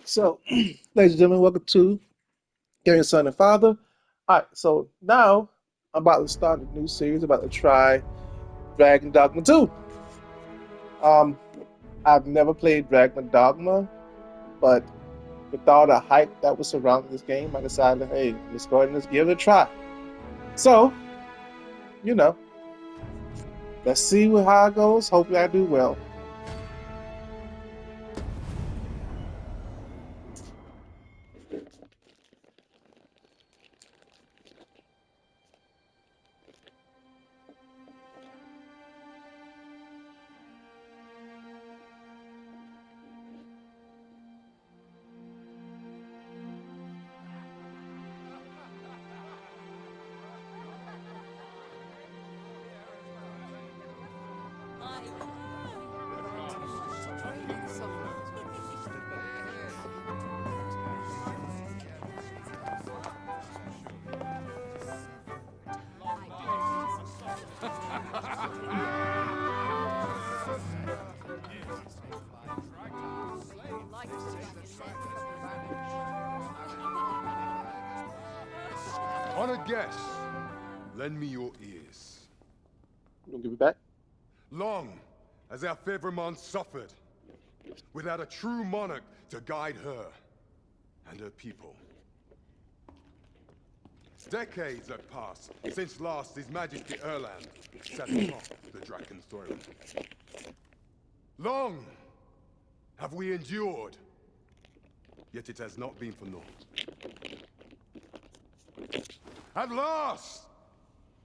So, ladies and gentlemen, welcome to Gary Son and Father. All right, so now I'm about to start a new series, about to try Dragon Dogma 2. Um, I've never played Dragon Dogma, but with all the hype that was surrounding this game, I decided, hey, let's go ahead and let's give it a try. So, you know, let's see how it goes. Hopefully, I do well. Honored guests, lend me your ears. You gonna give it back? Long has our Fevrimon suffered, without a true monarch to guide her and her people. Decades have passed since last His Majesty Erland sat atop the Draken's throne. Long have we endured, yet it has not been for naught. At last,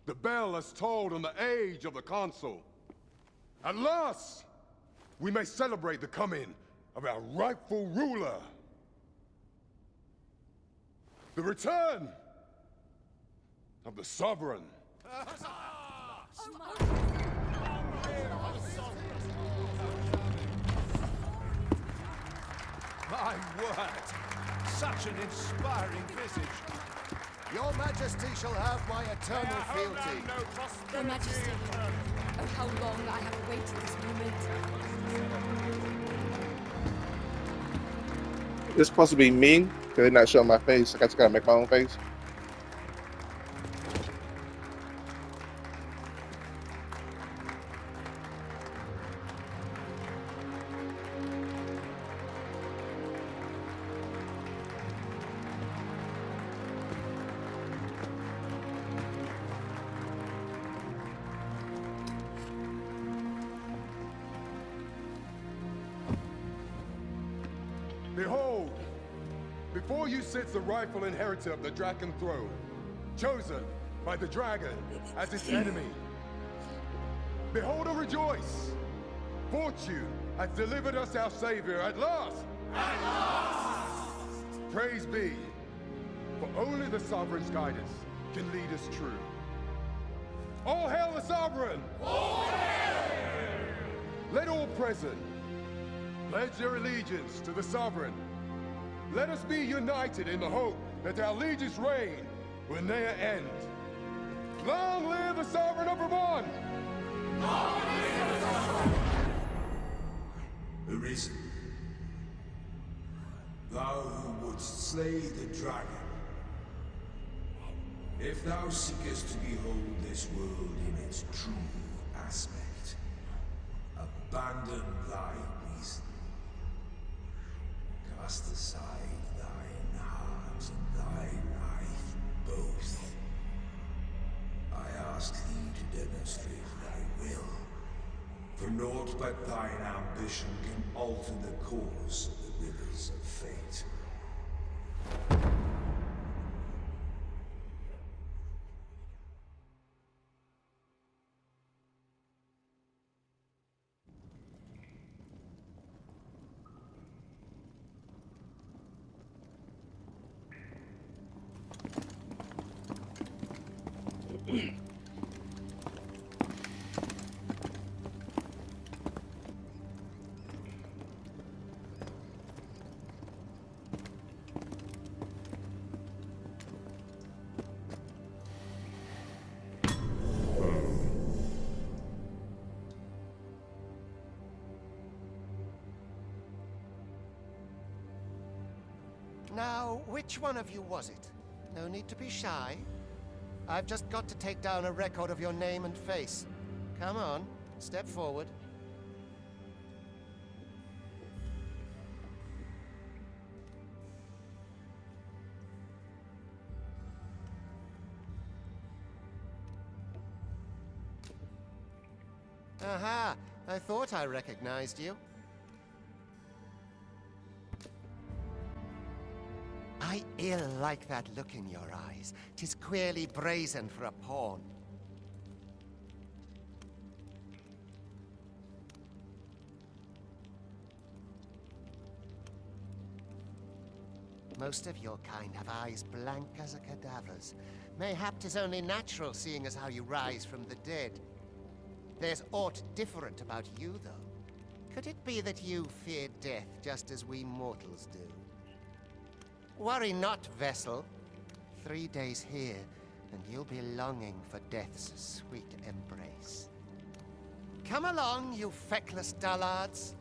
the bell has tolled on the age of the Consul. At last, we may celebrate the coming of our rightful ruler. The return of the Sovereign. My word! Such an inspiring visage. Your Majesty shall have my eternal fealty. Your Majesty, oh how long I have awaited this moment. It's supposed to be me, because they're not showing my face. I just gotta make my own face. Behold, before you sits the rightful inheritor of the Draken throne, chosen by the dragon as its enemy. Behold and rejoice! Fortune has delivered us our savior at last! At last! Praise be, for only the Sovereign's guidance can lead us true. All hail the Sovereign! All hail! Let all present pledge their allegiance to the Sovereign. Let us be united in the hope that our liege's reign will ne'er end. Long live the Sovereign of Vermont! Long live the Sovereign! Arisen, thou who wouldst slay the dragon, if thou seekest to behold this world in its true aspect, abandon thy reason. Cast aside thine heart and thy life both. I ask thee to demonstrate thy will, for naught but thine ambition can alter the course of the rivers of fate. Now, which one of you was it? No need to be shy. I've just got to take down a record of your name and face. Come on, step forward. Aha! I thought I recognized you. I ill like that look in your eyes. 'Tis queerly brazen for a pawn. Most of your kind have eyes blank as a cadaver's. Mayhap 'tis only natural, seeing as how you rise from the dead. There's aught different about you, though. Could it be that you fear death just as we mortals do? Worry not, vessel. 3 days here, and you'll be longing for death's sweet embrace. Come along, you feckless dullards.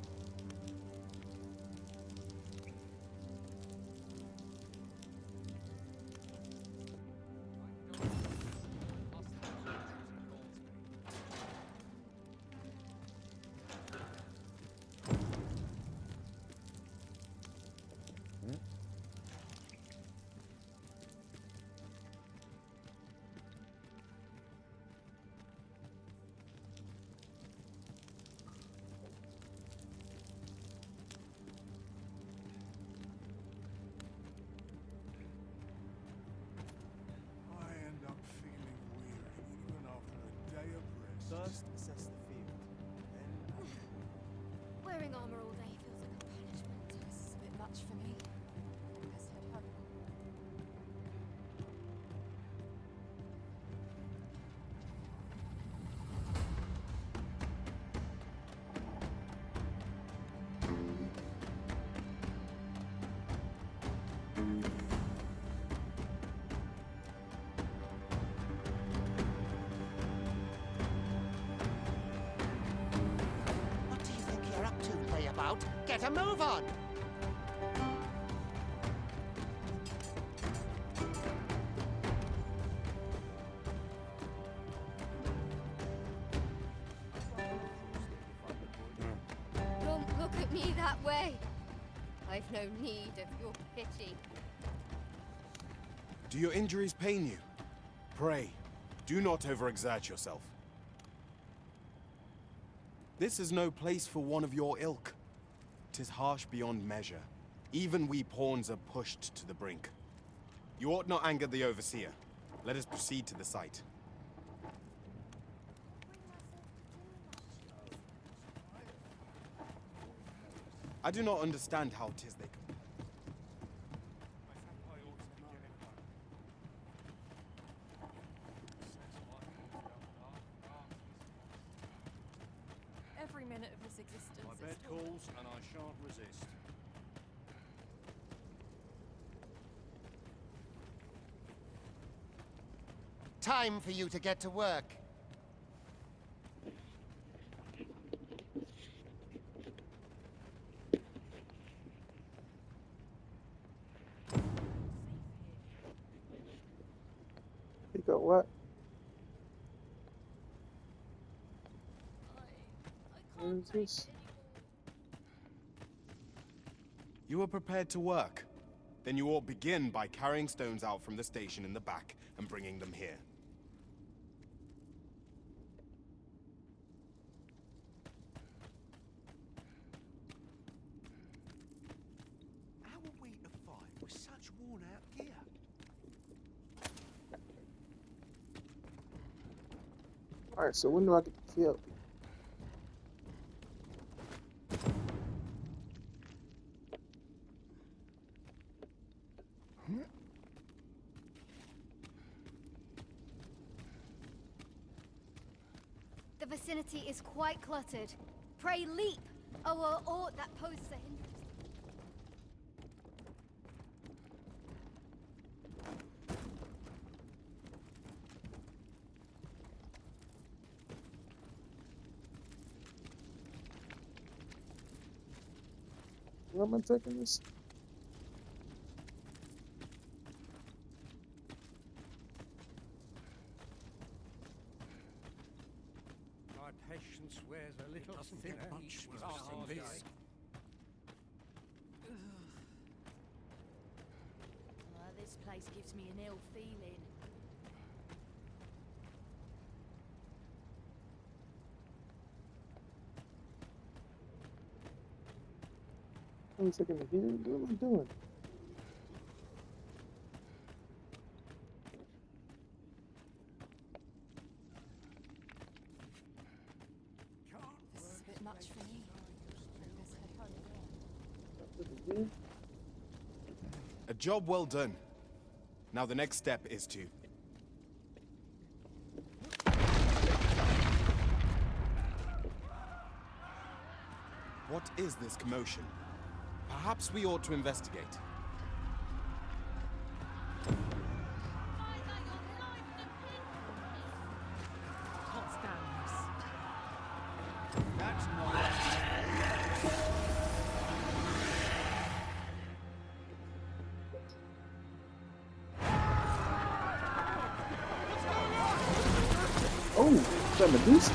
I end up feeling weary even after a day of rest. First, assess the field. Then, Wearing armor all day feels like a punishment. This is a bit much for me. Best head home. What do you think you're up to, layabout? Get a move on! Don't look at me that way. I've no need of your pity. Do your injuries pain you? Pray, do not overexert yourself. This is no place for one of your ilk. 'Tis harsh beyond measure. Even we pawns are pushed to the brink. You ought not anger the overseer. Let us proceed to the site. I do not understand how 'tis they can... Every minute of this existence my is bed torment. calls, and I shan't resist. Time for you to get to work. You got what? I Where can't is take this? it anymore. You are prepared to work. Then you ought begin by carrying stones out from the station in the back and bringing them here. How are we to fight with such worn-out gear? Alright, so when do I get killed? The vicinity is quite cluttered. Pray leap, or aught that poses a hindrance. Where am I taking this? wears a little doesn't thinner get much each worse passing than day. this. This place gives me an ill feeling. Wait a second here. What am I doing? This is a bit much for me. I best head home. Nothing here. A job well done. Now the next step is to... What is this commotion? Perhaps we ought to investigate. Can't stand this. That's not. Oh, is that Medusa?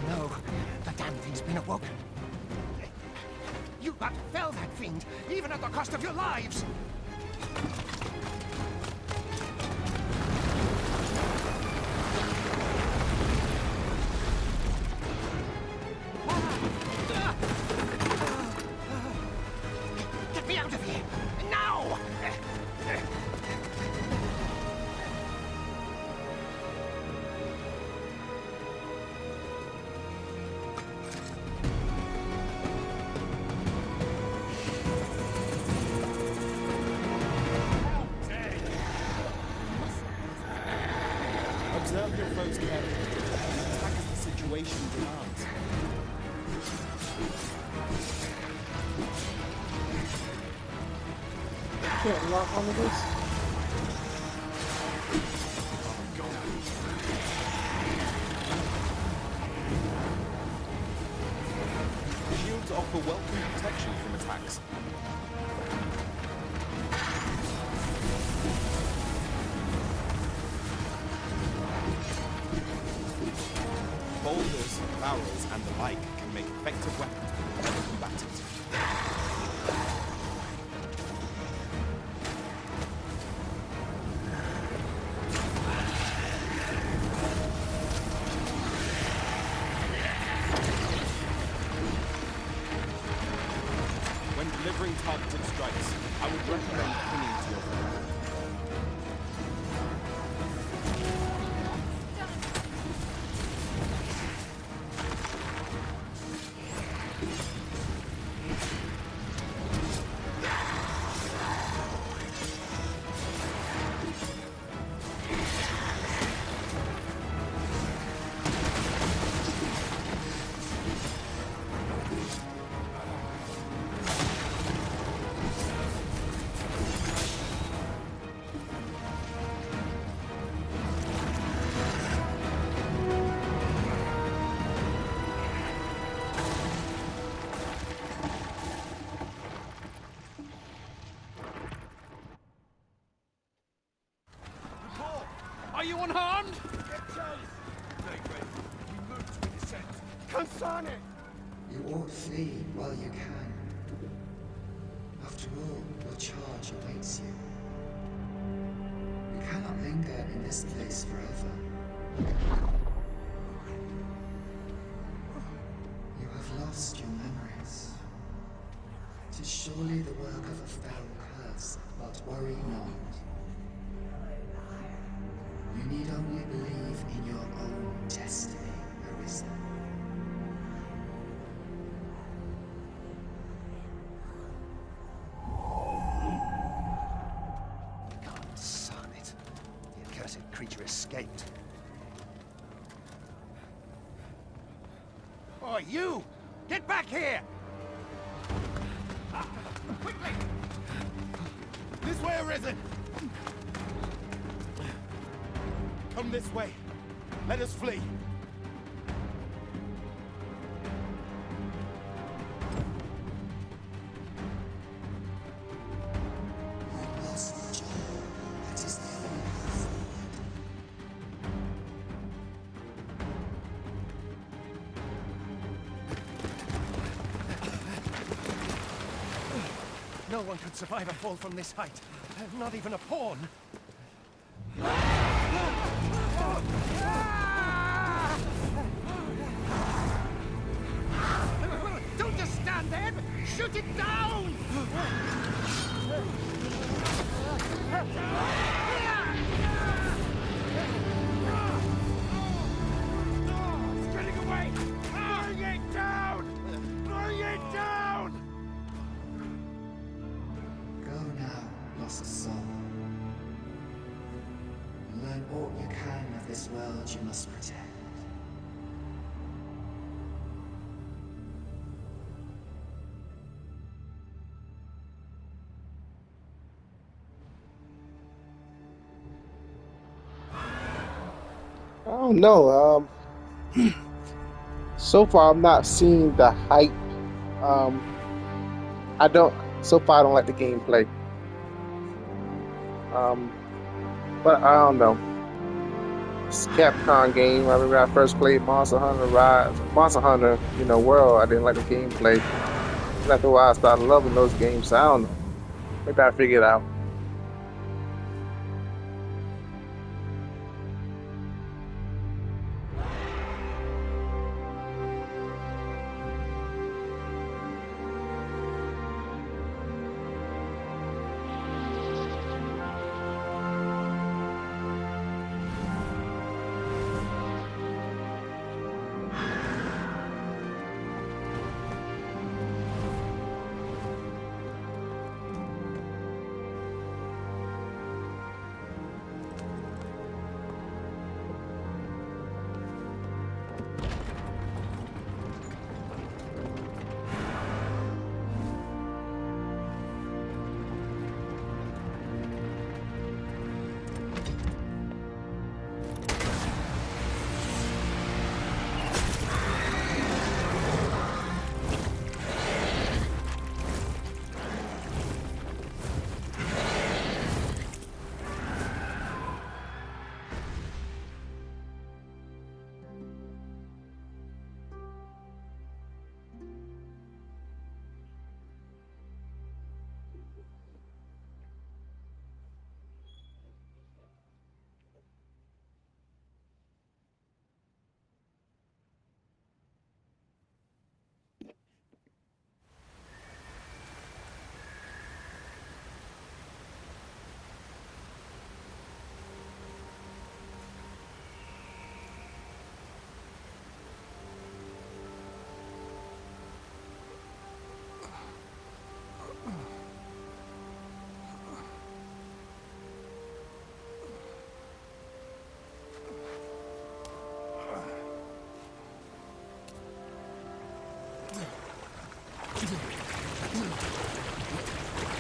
No, the damn thing's been awoken. You got to fell that fiend, even at the cost of your lives! Get me out of here! Now! Observe your foes carefully. Attack as the situation demands. Can't lock onto this. Shields offer welcome protection from attacks. Boulders, barrels, and the like can make effective weapons for the combatant. When delivering targeted strikes, I would recommend clinging to your foe. Are you unharmed? You ought flee while you can. After all, your charge awaits you. You cannot linger in this place forever. You have lost your memories. It is surely the work of a foul curse, but worry not. You need only believe in your own destiny, Arisen. God, son it. The accursed creature escaped. Oh, you! Get back here! Quickly! This way, Arisen! Come this way. Let us flee. No one could survive a fall from this height. Not even a pawn. Don't just stand there! Shoot it down! It's getting away! Bring it down! Bring it down! Go now, lost soul. Learn all you can of this world you must protect. I don't know. So far I'm not seeing the hype. Um, I don't. So far I don't like the gameplay. Um, but I don't know. It's a Capcom game. I remember I first played Monster Hunter Rise, Monster Hunter, World. I didn't like the gameplay. And after a while, I started loving those games. So I don't know. Maybe I figure it out.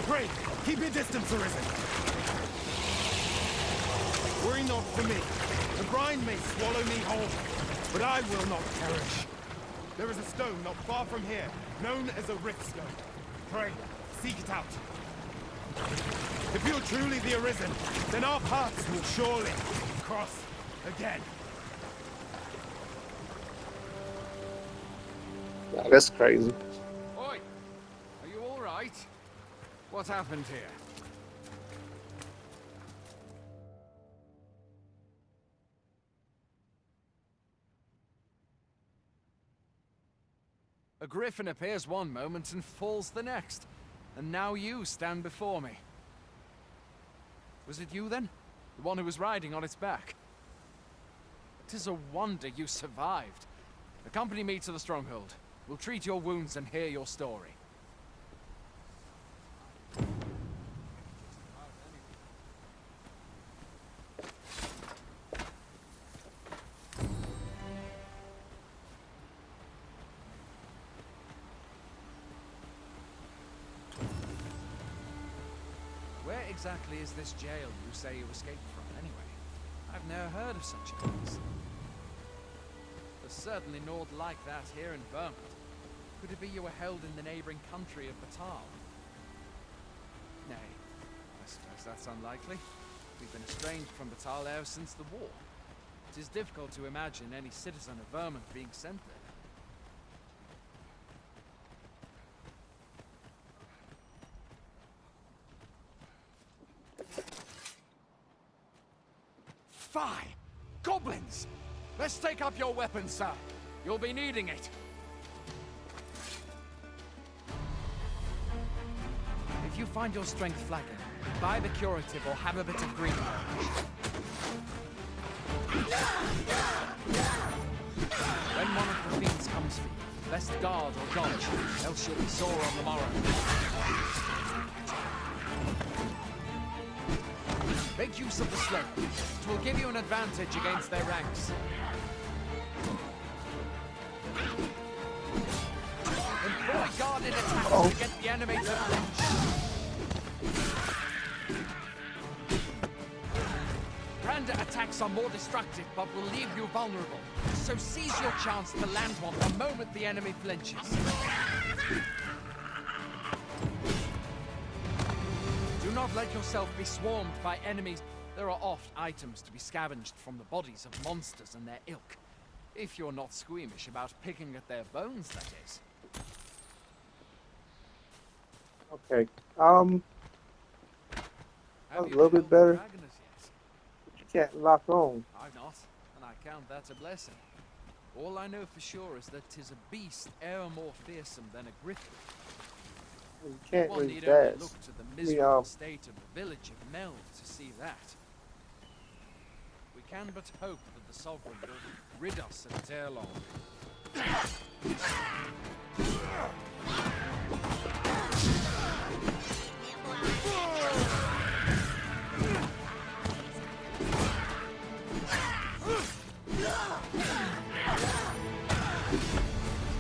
Pray, keep your distance, Arisen. Worry not for me. The brine may swallow me whole, but I will not perish. There is a stone not far from here, known as a rift stone. Pray, seek it out. If you're truly the Arisen, then our paths will surely cross again. Wow, that's crazy. Oi! Are you all right? What happened here? A griffin appears one moment and falls the next. And now you stand before me. Was it you then? The one who was riding on its back? It is a wonder you survived. Accompany me to the stronghold. We'll treat your wounds and hear your story. Where exactly is this jail you say you escaped from, anyway? I've never heard of such a place. There's certainly naught like that here in Vermont. Could it be you were held in the neighboring country of Batal? Nay, I suppose that's unlikely. We've been estranged from Batal ever since the war. It is difficult to imagine any citizen of Vermont being sent there. Goblins! Let's take up your weapons, sir. You'll be needing it. If you find your strength flagging, buy the curative or have a bit of green. When one of the fiends comes for you, best guard or dodge, else you'll be sore on the morrow. Make use of the slope. It will give you an advantage against their ranks. Employ guarded attacks to get the enemy to flinch. Branded attacks are more destructive, but will leave you vulnerable. So seize your chance to land one the moment the enemy flinches. Do not let yourself be swarmed by enemies. There are oft items to be scavenged from the bodies of monsters and their ilk. If you're not squeamish about picking at their bones, that is. Okay. Have That's a you little bit killed the better. dragon as yet? You can't lock on. I've not, and I count that a blessing. All I know for sure is that 'tis a beast e'er more fearsome than a griffin. You can't One really need only dash. look to the miserable um, state of the village of Mel to see that. We can but hope that the Sovereign will rid us of it ere long.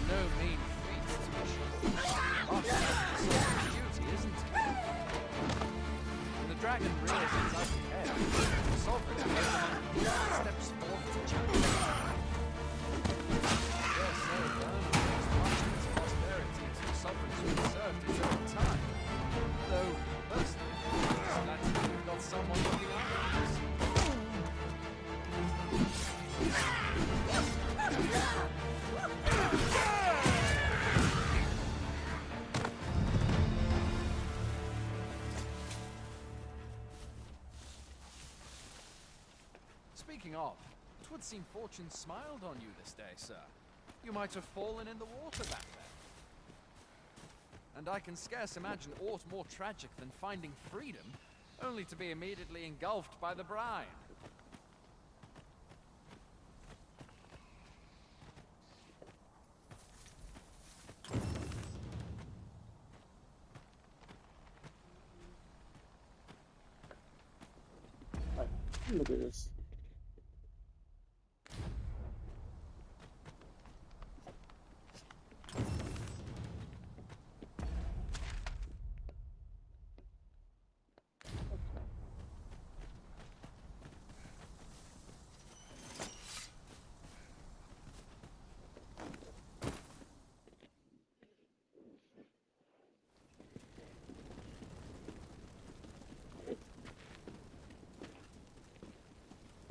No mean feat, to be sure. But that's the Sovereign's duty, isn't it? When the dragon rears its ugly head, the Sovereign steps forth to challenge. Yes, so Vernon brings much of its prosperity to the Sovereign's reserved its own time. Though, personally, I'm glad to know we've got someone looking after us. Speaking of, 'twould seem fortune smiled on you this day, sir. You might have fallen in the water back there. And I can scarce imagine aught more tragic than finding freedom, only to be immediately engulfed by the brine. Look at this.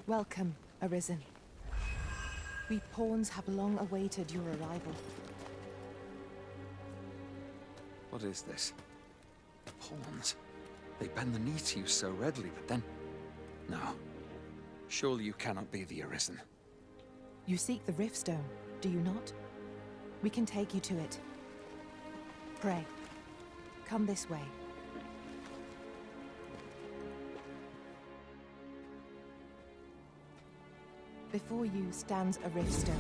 Welcome, Arisen. We pawns have long awaited your arrival. What is this? Pawns? They bend the knee to you so readily, but then... No. Surely you cannot be the Arisen. You seek the Riftstone, do you not? We can take you to it. Pray, come this way. Before you stands a Riftstone.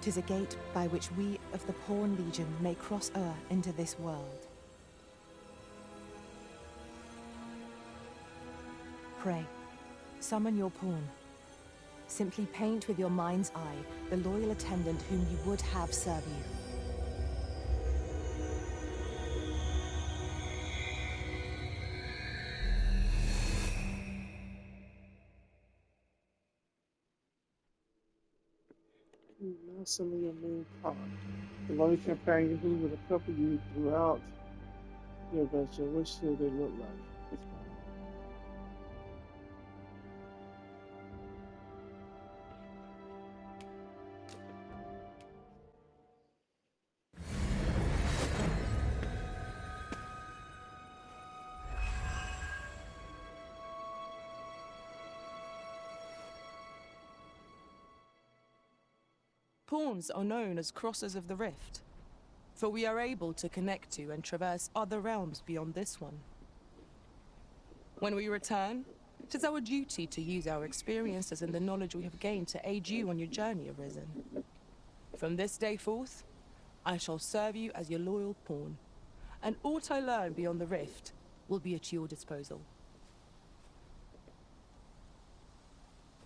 Tis a gate by which we of the Pawn Legion may cross o'er into this world. Pray, summon your pawn. Simply paint with your mind's eye the loyal attendant whom you would have serve you. Now summon your main pawn. The lonely companion who will accompany you throughout your adventure. What should they look like? Pawns are known as crossers of the rift, for we are able to connect to and traverse other realms beyond this one. When we return, it is our duty to use our experiences and the knowledge we have gained to aid you on your journey, Arisen. From this day forth, I shall serve you as your loyal pawn, and aught I learn beyond the rift will be at your disposal.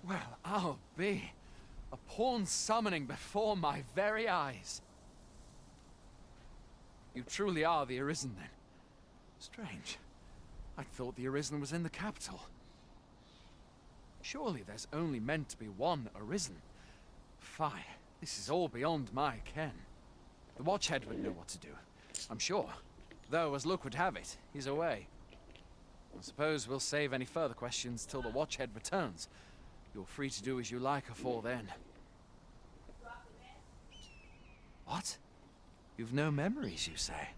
Well, I'll be. A pawn summoning before my very eyes. You truly are the Arisen, then? Strange. I thought the Arisen was in the capital. Surely there's only meant to be one Arisen. Fie, this is all beyond my ken. The Watchhead would know what to do, I'm sure. Though, as luck would have it, he's away. I suppose we'll save any further questions till the Watchhead returns. You're free to do as you like afore then. What? You've no memories, you say?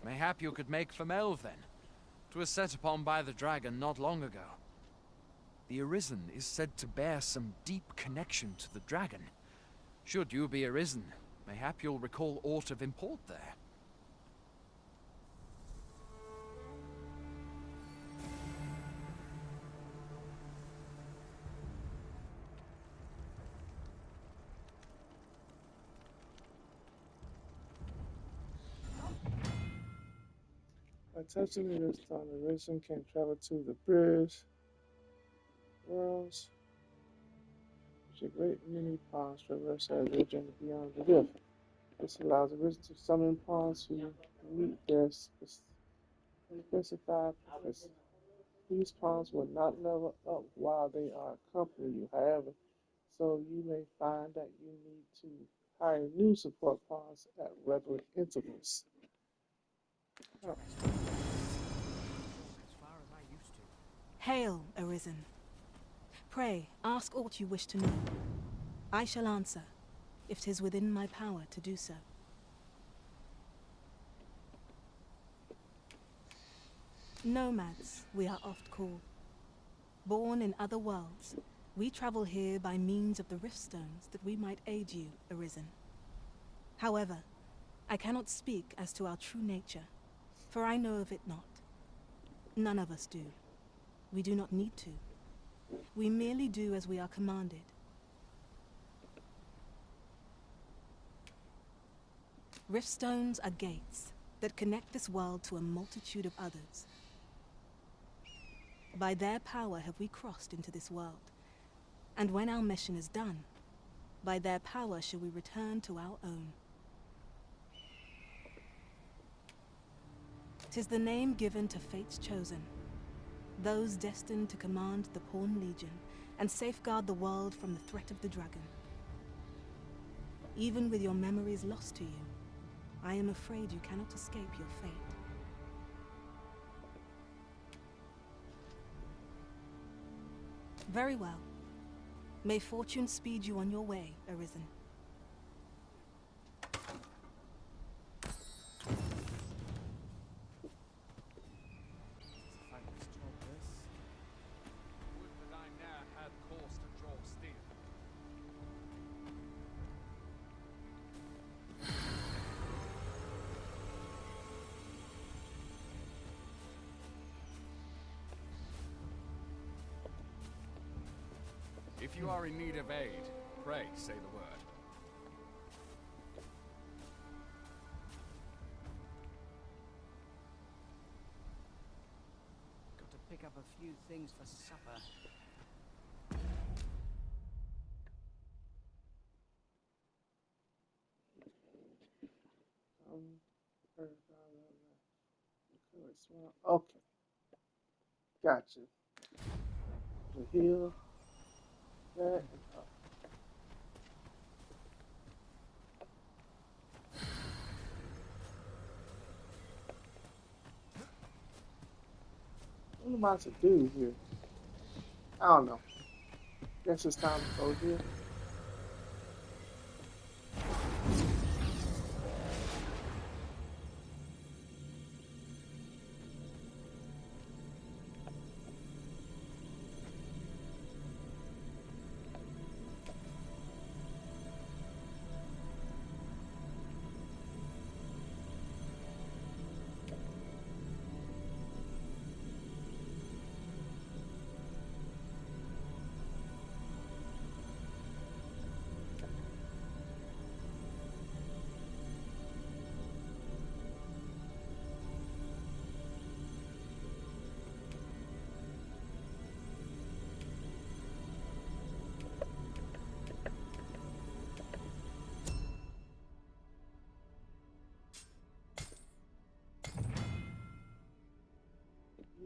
Mayhap you could make for Melve, then. 'Twas set upon by the dragon not long ago. The Arisen is said to bear some deep connection to the dragon. Should you be Arisen, mayhap you'll recall aught of import there. By touching the stone, the Risen can travel to the bridge worlds, which a great many pawns traverse our region beyond the rift. This allows the Risen to summon pawns who meet their specified purpose. These pawns will not level up while they are accompanying you, however, so you may find that you need to hire new support pawns at regular intervals. Oh. Hail, Arisen. Pray, ask aught you wish to know. I shall answer, if 'tis within my power to do so. Nomads, we are oft called. Born in other worlds, we travel here by means of the rift stones that we might aid you, Arisen. However, I cannot speak as to our true nature, for I know of it not. None of us do. We do not need to. We merely do as we are commanded. Rift stones are gates that connect this world to a multitude of others. By their power have we crossed into this world, and when our mission is done, by their power shall we return to our own. 'Tis the name given to fate's chosen, those destined to command the Pawn Legion and safeguard the world from the threat of the dragon. Even with your memories lost to you, I am afraid you cannot escape your fate. Very well. May fortune speed you on your way, Arisen. If you are in need of aid, pray say the word. Got to pick up a few things for supper. Okay. Gotcha. The heal. That and up. What am I to do here? I don't know. Guess it's time to go here.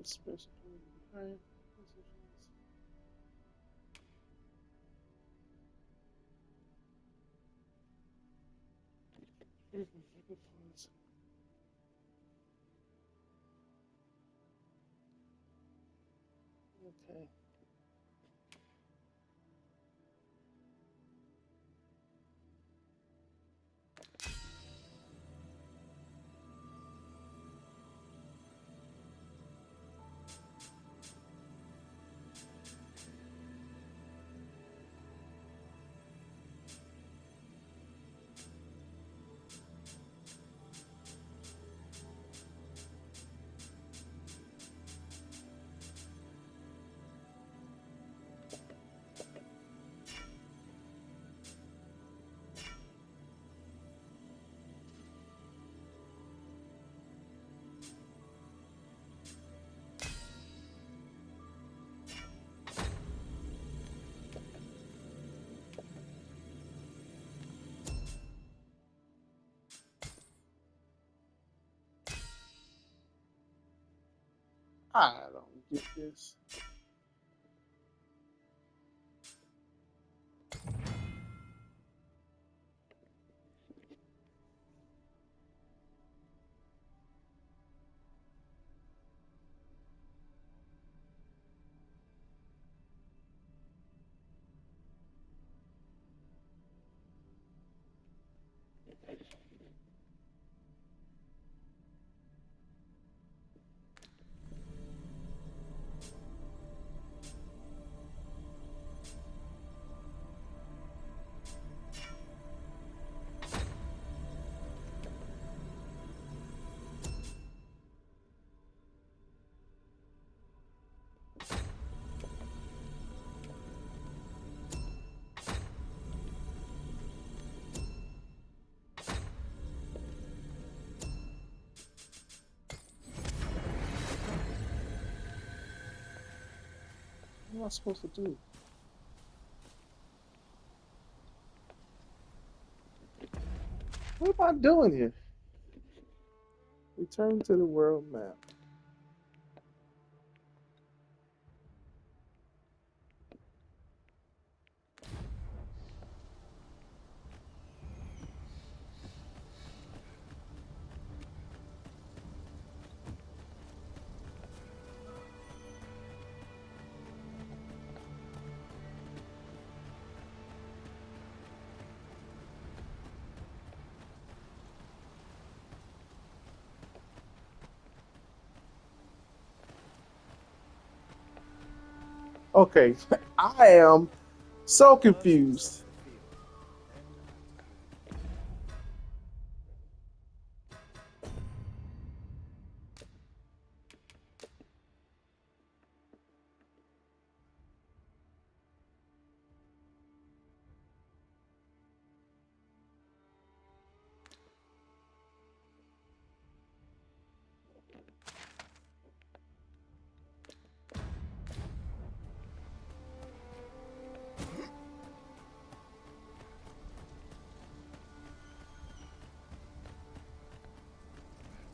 Special. Alright. Okay. I don't get this. What am I supposed to do? What am I doing here? Return to the world map. Okay, I am so confused.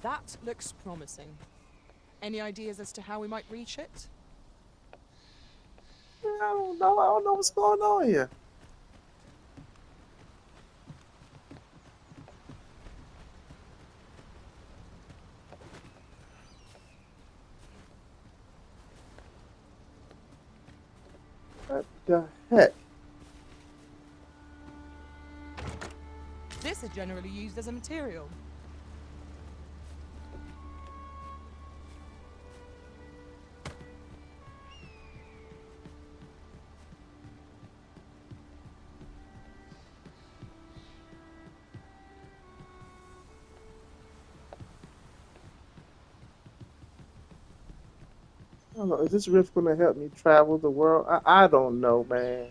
That looks promising. Any ideas as to how we might reach it? I don't know. I don't know what's going on here. What the heck? This is generally used as a material. I don't know. Is this rift going to help me travel the world? I don't know, man.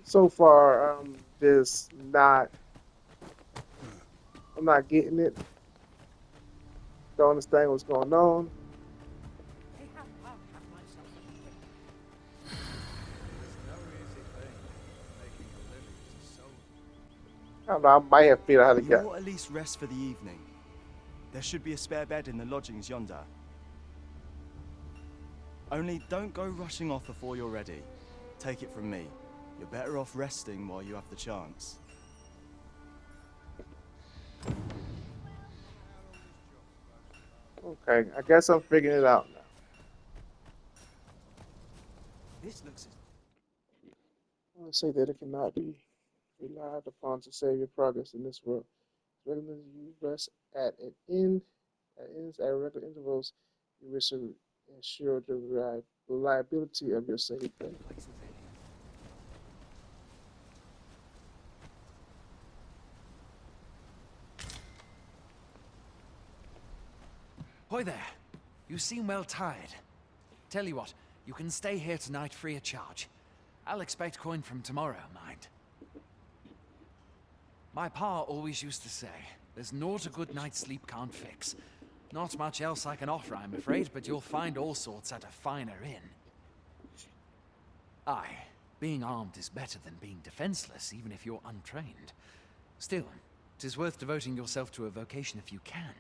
So far, I'm just not. I'm not getting it. Don't understand what's going on. There's no easy thing making a living as a soldier. I don't know, I might have figured out how to You get. ought at least rest for the evening. There should be a spare bed in the lodgings yonder. Only don't go rushing off before you're ready. Take it from me. You're better off resting while you have the chance. Okay, I guess I'm figuring it out now. This looks Let's say that it cannot be relied upon to save your progress in this world. Regularly, you rest at an end, at ends at regular intervals. You wish to ensure the reliability of your saved play. Hoy there. You seem well tired. Tell you what, you can stay here tonight free of charge. I'll expect coin from tomorrow, mind. My pa always used to say, there's naught a good night's sleep can't fix. Not much else I can offer, I'm afraid, but you'll find all sorts at a finer inn. Aye, being armed is better than being defenseless, even if you're untrained. Still, 'tis worth devoting yourself to a vocation if you can.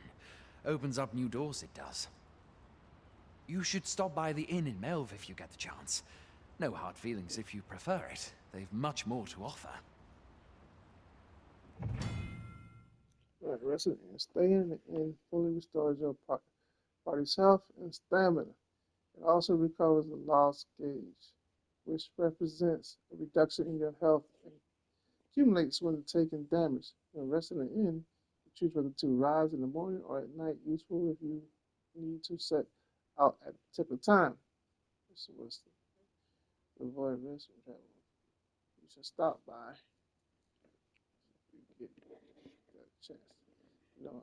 Opens up new doors, it does. You should stop by the inn in Melv if you get the chance. No hard feelings if you prefer it. They've much more to offer. Right, resting and staying in the inn fully restores your body's health and stamina. It also recovers the lost gauge, which represents a reduction in your health and accumulates when taking damage. When resting in the inn, you choose whether to rise in the morning or at night, useful if you need to set out at a particular time. This was to avoid risk of travel. You should stop by if you get a chance. No.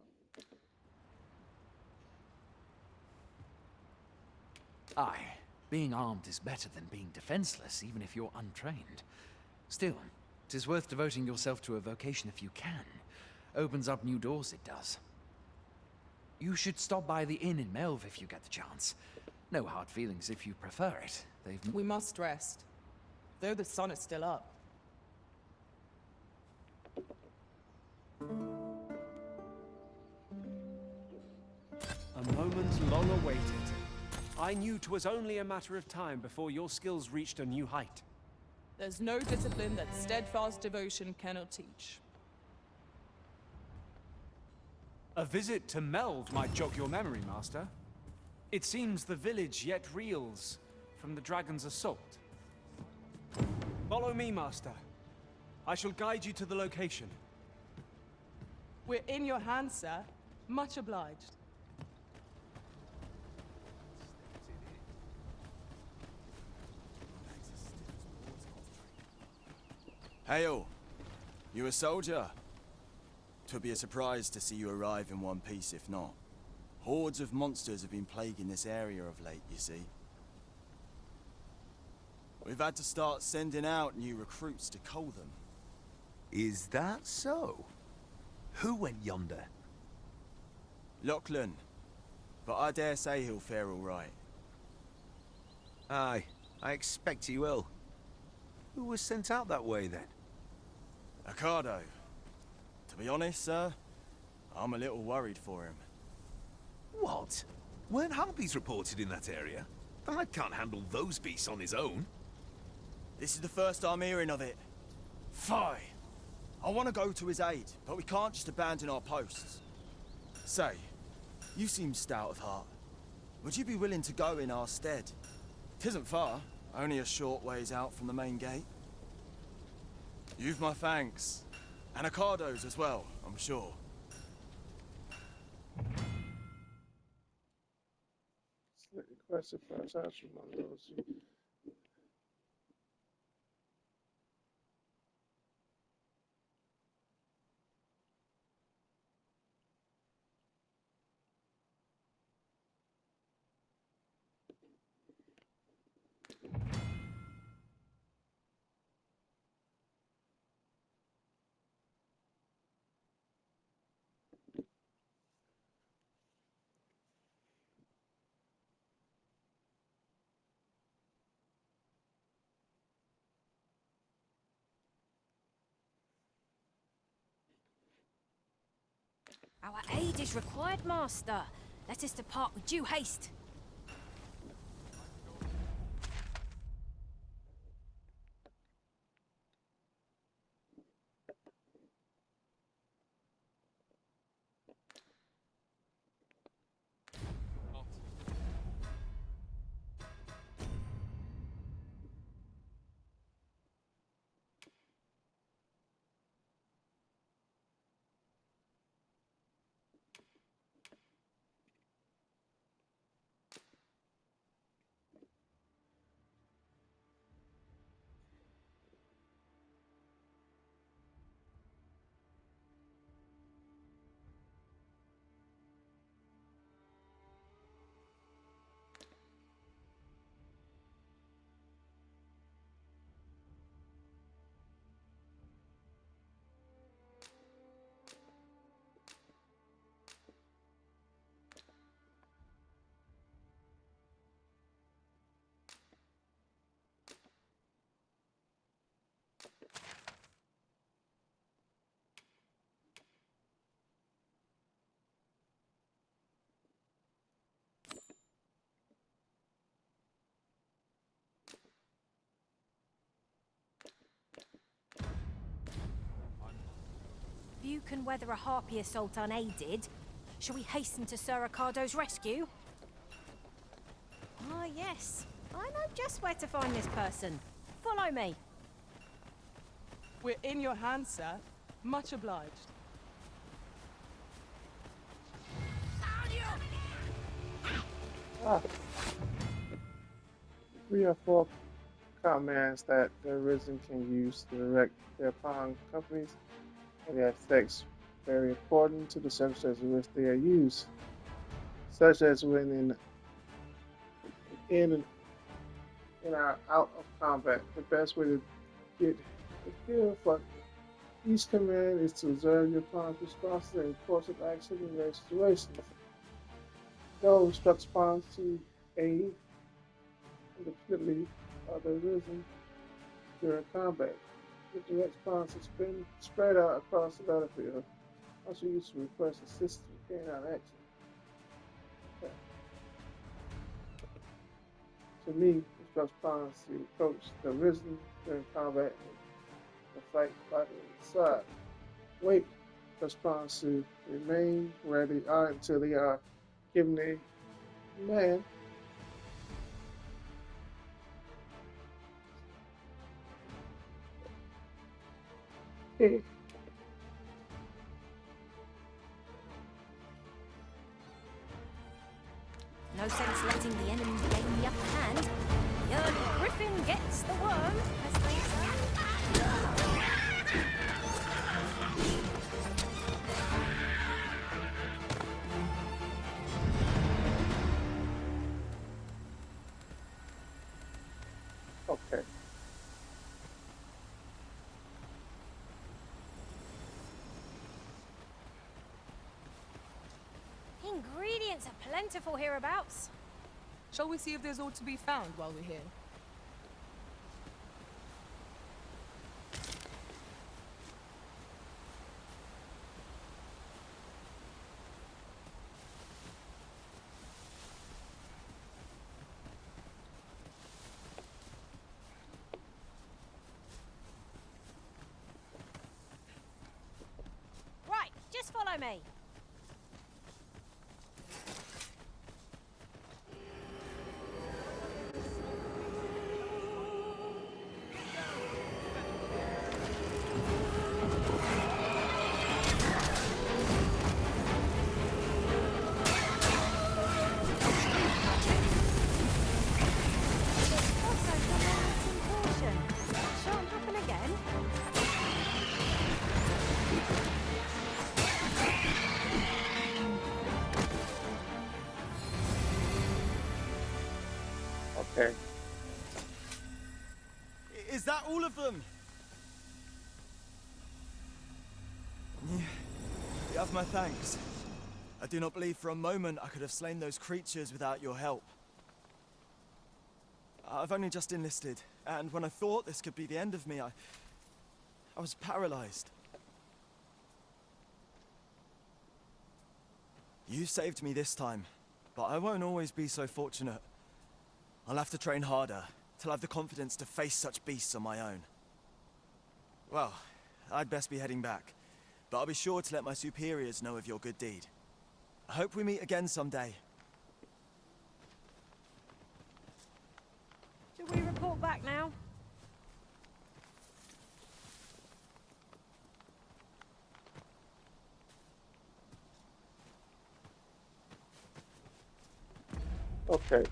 Aye, being armed is better than being defenseless, even if you're untrained. Still, 'tis worth devoting yourself to a vocation if you can. Opens up new doors, it does. You should stop by the inn in Melv if you get the chance. No hard feelings if you prefer it. We must rest, though the sun is still up. a moment long awaited. I knew 'twas only a matter of time before your skills reached a new height. There's no discipline that steadfast devotion cannot teach. A visit to Melv might jog your memory, Master. It seems the village yet reels from the dragon's assault. Follow me, Master. I shall guide you to the location. We're in your hands, sir. Much obliged. Hail! You a soldier? 'Twould be a surprise to see you arrive in one piece, if not. Hordes of monsters have been plaguing this area of late, you see. We've had to start sending out new recruits to cull them. Is that so? Who went yonder? Lachlan. But I dare say he'll fare all right. Aye, I expect he will. Who was sent out that way, then? Ocado. To be honest, sir, I'm a little worried for him. What? Weren't harpies reported in that area? The lad can't handle those beasts on his own. This is the first I'm hearing of it. Fie! I want to go to his aid, but we can't just abandon our posts. Say, you seem stout of heart. Would you be willing to go in our stead? 'Tisn't far, only a short ways out from the main gate. You've my thanks. And Ocado's as well, I'm sure. Select the question for a chance from among those who Our aid is required, Master. Let us depart with due haste. You can weather a harpy assault unaided. Shall we hasten to Sir Ricardo's rescue? Ah, yes. I know just where to find this person. Follow me. We're in your hands, sir. Much obliged. Ah. 3 or 4 commands that the Arisen can use to direct their pawn companies, and their effects vary according to the circumstances in which they are used, such as when in or out of combat. The best way to get a feel for each command is to observe your pawn's responses and course of action in various situations. Go instructs pawns to aid independently of the Arisen during combat. The direct pawns have been spread out across the battlefield. Also used to request assistance in carrying out action. Okay. To me, instructs pawns to approach the Arisen during combat and the fight by the side. Wait instructs pawns to remain where they are until they are given a command. Okay. No sense letting the enemy gain the upper hand. The early griffin gets the worm, as they say. Okay. Ingredients are plentiful hereabouts. Shall we see if there's aught to be found while we're here? Right, just follow me. Okay. Is that all of them? You have my thanks. I do not believe for a moment I could have slain those creatures without your help. I've only just enlisted, and when I thought this could be the end of me, I was paralyzed. You saved me this time, but I won't always be so fortunate. I'll have to train harder, till I've the confidence to face such beasts on my own. Well, I'd best be heading back, but I'll be sure to let my superiors know of your good deed. I hope we meet again someday. Should we report back now? Okay.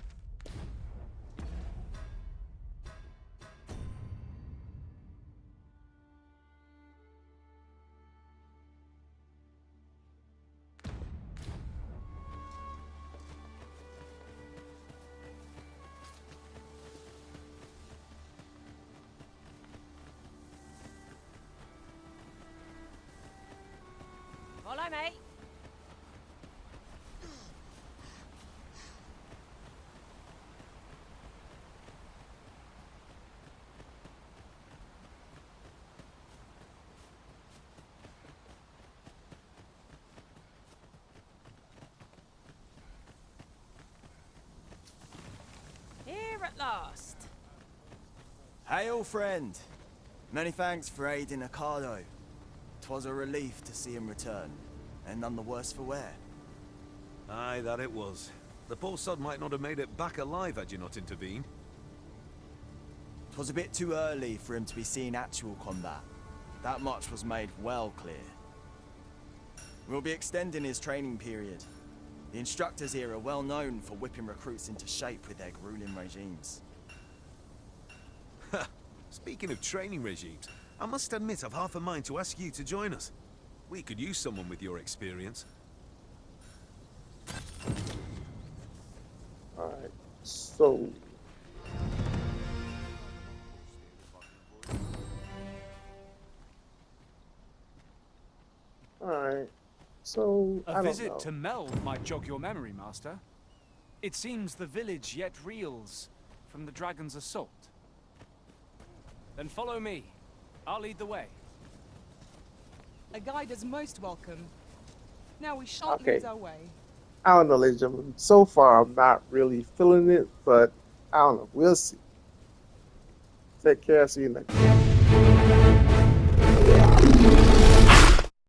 Follow me. Here at last. Hail, friend! Many thanks for aiding Ocado. 'Twas a relief to see him return, and none the worse for wear. Aye, that it was. The poor sod might not have made it back alive had you not intervened. 'Twas a bit too early for him to be seeing actual combat. That much was made well clear. We'll be extending his training period. The instructors here are well known for whipping recruits into shape with their grueling regimes. Speaking of training regimes, I must admit I've half a mind to ask you to join us. We could use someone with your experience. Alright, so alright. So I A don't visit know. to Meld might jog your memory, Master. It seems the village yet reels from the dragon's assault. Then follow me. I'll lead the way. A guide is most welcome. Now we shan't Okay. lose our way. I don't know, ladies and gentlemen. So far I'm not really feeling it, but I don't know. We'll see. Take care, see you next time.